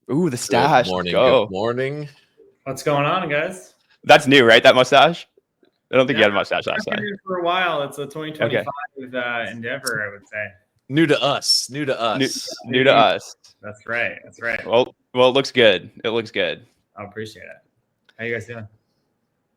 Ooh, the Good stash. morning. Let's go. Good morning. What's going on, guys? That's new, right? That mustache? I don't think you had a mustache I've last been time. here for a while. It's a 2025 endeavor, I would say. New to us. New to us. New to us. That's right. That's right. Well, it looks good. It looks good. I appreciate it. How you guys doing?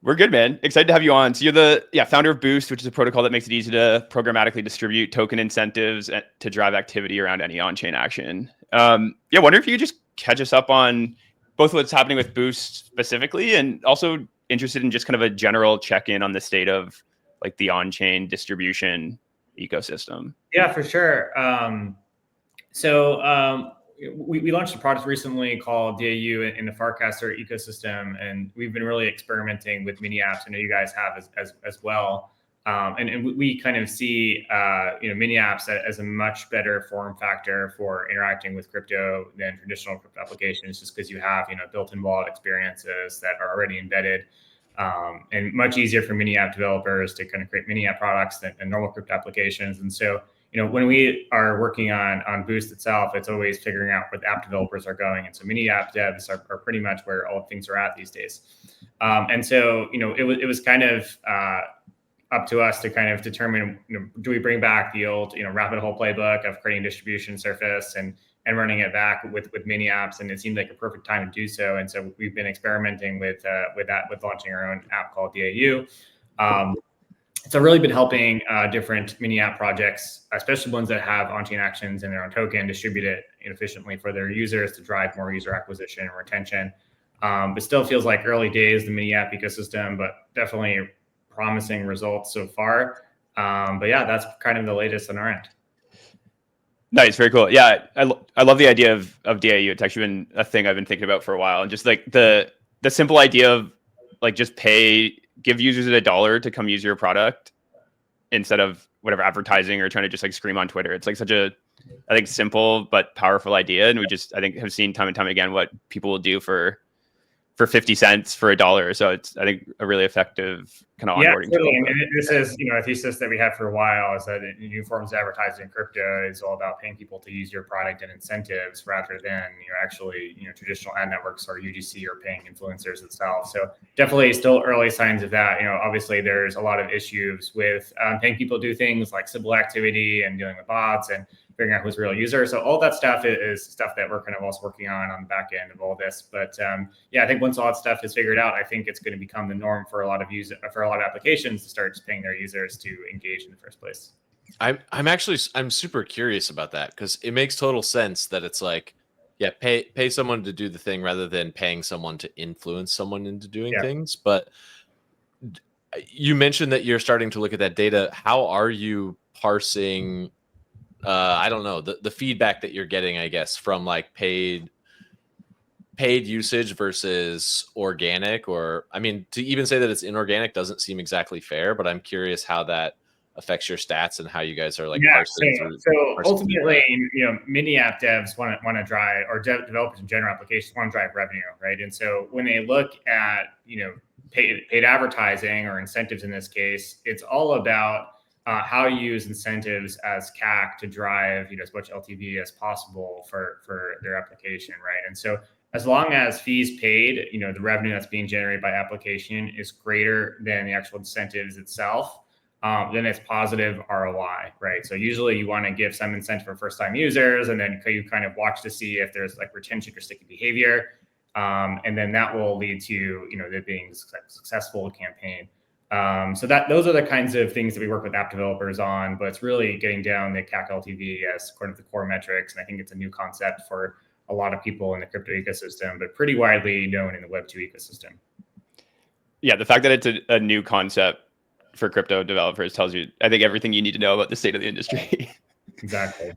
We're good, man. Excited to have you on. So you're the founder of Boost, which is a protocol that makes it easy to programmatically distribute token incentives to drive activity around any on-chain action. Wonder if you could just catch us up on both what's happening with Boost specifically, and also interested in just kind of a general check-in on the state of like the on-chain distribution ecosystem. Yeah, for sure. We launched a product recently called DAU in the Farcaster ecosystem, and we've been really experimenting with mini apps. I know you guys have as well. And we kind of see mini apps as a much better form factor for interacting with crypto than traditional crypto applications, just because you have built-in wallet experiences that are already embedded, and much easier for mini app developers to kind of create mini app products than normal crypto applications. And so when we are working on Boost itself, it's always figuring out where the app developers are going. And so mini app devs are pretty much where all things are at these days. It was kind of up to us to kind of determine, do we bring back the old, rabbit hole playbook of creating distribution surface and running it back with mini apps. And it seemed like a perfect time to do so. And so we've been experimenting with launching our own app called DAU. So really been helping different mini app projects, especially ones that have on-chain actions in their own token, distribute it efficiently for their users to drive more user acquisition and retention. It still feels like early days, the mini app ecosystem, but definitely promising results so far. That's kind of the latest on our end. Nice, very cool. Yeah, I love the idea of DAU. It's actually been a thing I've been thinking about for a while, and just like the simple idea of like just give users $1 to come use your product instead of whatever advertising or trying to just like scream on Twitter. It's like such a, I think, simple but powerful idea, and we just have seen time and time again what people will do for 50 cents for $1. So it's, I think, a really effective kind of onboarding tool. And this is, a thesis that we have for a while, is that new forms of advertising in crypto is all about paying people to use your product and incentives rather than actually traditional ad networks or UGC or paying influencers itself. So definitely still early signs of that. Obviously there's a lot of issues with paying people to do things like symbol activity and dealing with bots and figuring out who's a real user. So all that stuff is stuff that we're kind of also working on the back end of all this. But I think once all that stuff is figured out, I think it's going to become the norm for a lot of applications to start paying their users to engage in the first place. I'm super curious about that, because it makes total sense that it's like, pay someone to do the thing rather than paying someone to influence someone into doing things. But you mentioned that you're starting to look at that data. How are you parsing I don't know, the feedback that you're getting, I guess, from like paid usage versus organic? Or, I mean, to even say that it's inorganic doesn't seem exactly fair, but I'm curious how that affects your stats and how you guys are like parsing through. So ultimately, mini app devs want to drive, or developers in general applications want to drive revenue, right? And so when they look at paid advertising or incentives in this case, it's all about how you use incentives as CAC to drive as much LTV as possible for their application, right? And so as long as fees paid, the revenue that's being generated by application is greater than the actual incentives itself, then it's positive ROI, right? So usually you want to give some incentive for first-time users, and then you kind of watch to see if there's like retention or sticky behavior, and then that will lead to there being a successful campaign. Those are the kinds of things that we work with app developers on, but it's really getting down the CAC LTV as according to the core metrics. And I think it's a new concept for a lot of people in the crypto ecosystem, but pretty widely known in the Web2 ecosystem. Yeah, the fact that it's a new concept for crypto developers tells you, I think, everything you need to know about the state of the industry. Exactly.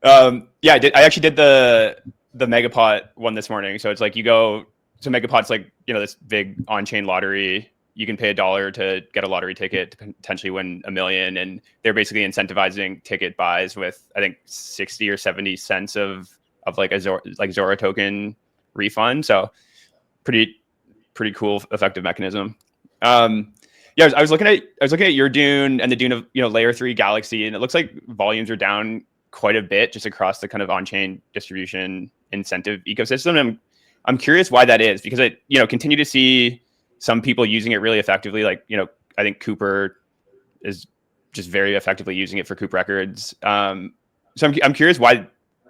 I actually did the Megapot one this morning. So it's like Megapot's like, this big on-chain lottery. You can pay $1 to get a lottery ticket to potentially win $1 million. And they're basically incentivizing ticket buys with, I think, 60 or 70 cents of like a Zora token refund. So pretty cool, effective mechanism. I was looking at your Dune and the Dune of layer 3 Galaxy, and it looks like volumes are down quite a bit just across the kind of on-chain distribution incentive ecosystem. And I'm curious why that is, because I continue to see some people using it really effectively. Like, I think Cooper is just very effectively using it for Coop Records. So I'm curious why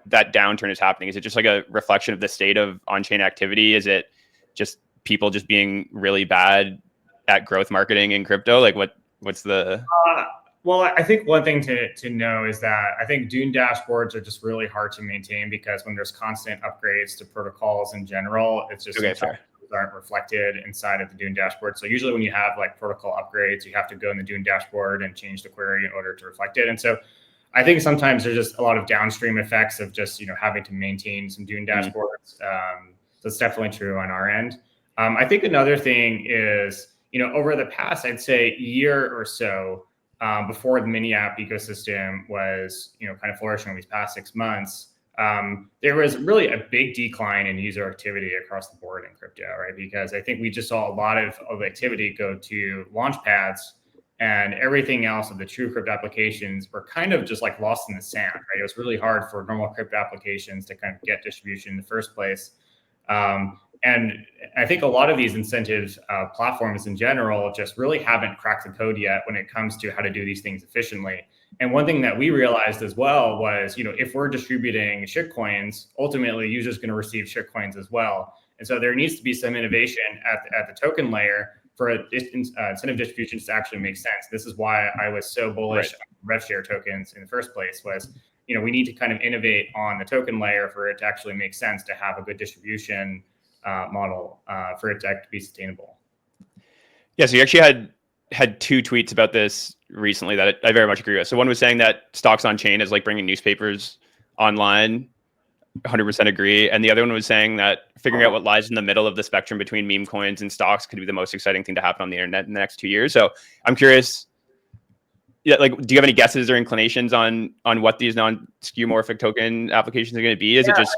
that downturn is happening. Is it just like a reflection of the state of on-chain activity? Is it just people just being really bad at growth marketing in crypto? Like what's the... Well, I think one thing to know is that I think Dune dashboards are just really hard to maintain, because when there's constant upgrades to protocols in general, it's just aren't reflected inside of the Dune dashboard. So usually when you have like protocol upgrades, you have to go in the Dune dashboard and change the query in order to reflect it. And so I think sometimes there's just a lot of downstream effects of just having to maintain some Dune dashboards. That's definitely true on our end. I think another thing is, over the past, I'd say year or so, before the mini app ecosystem was, kind of flourishing over these past 6 months, there was really a big decline in user activity across the board in crypto, right? Because I think we just saw a lot of activity go to launch pads, and everything else of the true crypto applications were kind of just like lost in the sand, right? It was really hard for normal crypto applications to kind of get distribution in the first place. And I think a lot of these incentives platforms in general just really haven't cracked the code yet when it comes to how to do these things efficiently. And one thing that we realized as well was, if we're distributing shitcoins, ultimately users are going to receive shitcoins as well. And so there needs to be some innovation at the token layer for incentive distributions to actually make sense. This is why I was so bullish on rev share tokens in the first place. Was we need to kind of innovate on the token layer for it to actually make sense to have a good distribution model for it to be sustainable. Yeah, so you actually had two tweets about this recently that I very much agree with. So one was saying that stocks on chain is like bringing newspapers online. 100% agree. And the other one was saying that figuring out what lies in the middle of the spectrum between meme coins and stocks could be the most exciting thing to happen on the internet in the next 2 years. So I'm curious, do you have any guesses or inclinations on what these non-skeuomorphic token applications are going to be? Is it just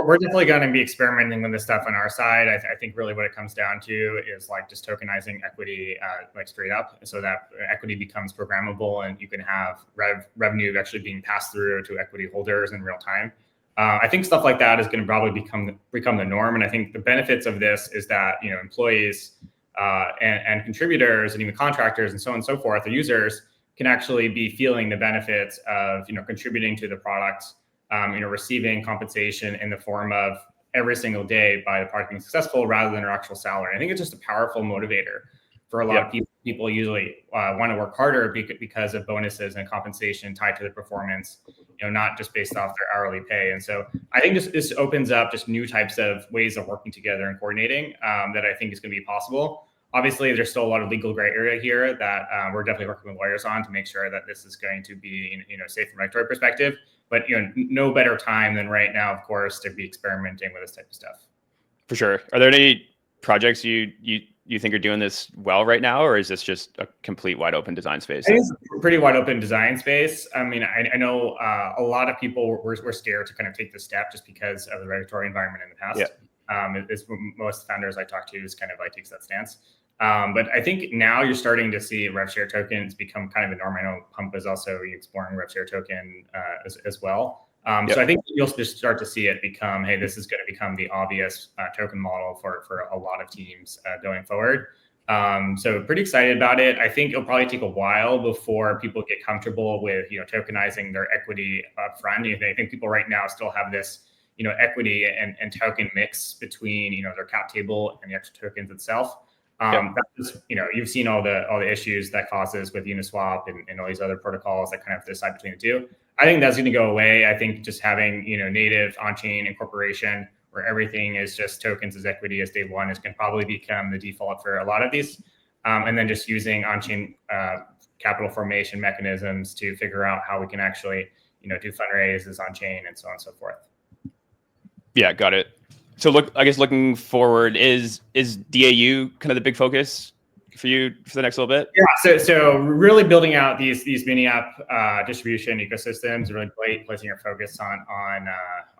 we're definitely going to be experimenting with this stuff on our side. I think really what it comes down to is like just tokenizing equity like straight up, so that equity becomes programmable and you can have revenue actually being passed through to equity holders in real time. I think stuff like that is going to probably become the norm. And I think the benefits of this is that, employees and contributors and even contractors and so on and so forth, the users can actually be feeling the benefits of, contributing to the product, receiving compensation in the form of every single day by the product being successful rather than their actual salary. I think it's just a powerful motivator for a lot of people. People usually want to work harder because of bonuses and compensation tied to the performance, not just based off their hourly pay. And so I think this opens up just new types of ways of working together and coordinating that I think is going to be possible. Obviously, there's still a lot of legal gray area here that we're definitely working with lawyers on to make sure that this is going to be, safe from a regulatory perspective. But no better time than right now, of course, to be experimenting with this type of stuff. For sure. Are there any projects you think are doing this well right now, or is this just a complete wide open design space? I think it's a pretty wide open design space. I mean, I know a lot of people were scared to kind of take this step just because of the regulatory environment in the past. It's most founders I talk to is kind of like takes that stance. But I think now you're starting to see rev share tokens become kind of a norm. I know Pump is also exploring rev share token as well. So I think you'll just start to see it become, hey, this is going to become the obvious token model for a lot of teams going forward. So pretty excited about it. I think it'll probably take a while before people get comfortable with tokenizing their equity up front. I think people right now still have this equity and token mix between their cap table and the actual tokens itself. That's you've seen all the issues that causes with Uniswap and all these other protocols that kind of decide between the two. I think that's going to go away. I think just having native on-chain incorporation where everything is just tokens as equity as day one is going to probably become the default for a lot of these. And then just using on-chain capital formation mechanisms to figure out how we can actually do fundraisers on-chain and so on and so forth. Yeah, got it. So looking forward, is DAU kind of the big focus for you for the next little bit? Yeah, so really building out these mini app distribution ecosystems, really placing our focus on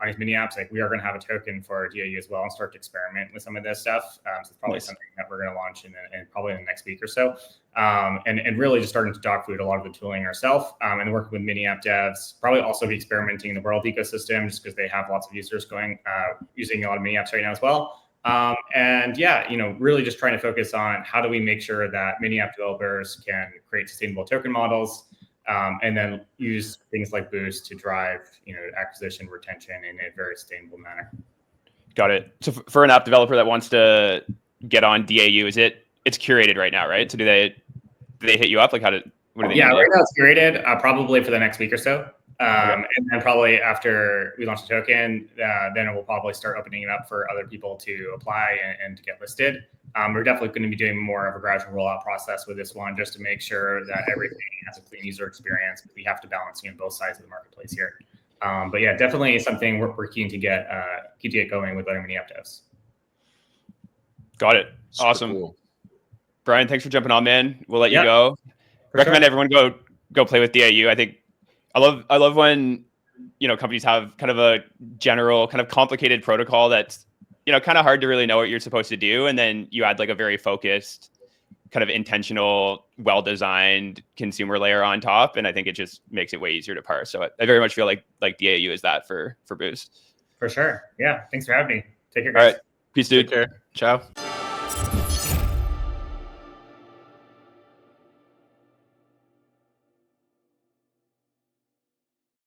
these mini apps. Like we are going to have a token for DAU as well and start to experiment with some of this stuff. So it's probably Nice. something that we're going to launch in probably in the next week or so. And really just starting to dog food a lot of the tooling ourselves and working with mini app devs. Probably also be experimenting in the world ecosystem just because they have lots of users going using a lot of mini apps right now as well. And yeah, really just trying to focus on how do we make sure that mini app developers can create sustainable token models, and then use things like Boost to drive, acquisition, retention in a very sustainable manner. Got it. So for an app developer that wants to get on DAU, it's curated right now, right? So do they hit you up? Like what do they Yeah, do? right now it's curated, probably for the next week or so. Okay. And then probably after we launch the token, then it will probably start opening it up for other people to apply and to get listed. We're definitely going to be doing more of a gradual rollout process with this one, just to make sure that everything has a clean user experience. We have to balance both sides of the marketplace here. But yeah, definitely something we're keen to get going with other mini app devs. Got it. Super Awesome. cool. Brian, thanks for jumping on, man. We'll let you Yeah, go. Recommend sure. everyone go play with DAU. I think I love when companies have kind of a general kind of complicated protocol that's kind of hard to really know what you're supposed to do, and then you add like a very focused kind of intentional, well-designed consumer layer on top, and I think it just makes it way easier to parse. So I very much feel like DAU is that for Boost. For sure. Yeah. Thanks for having me. Take care, All guys. right. Peace, dude. Take care. Ciao.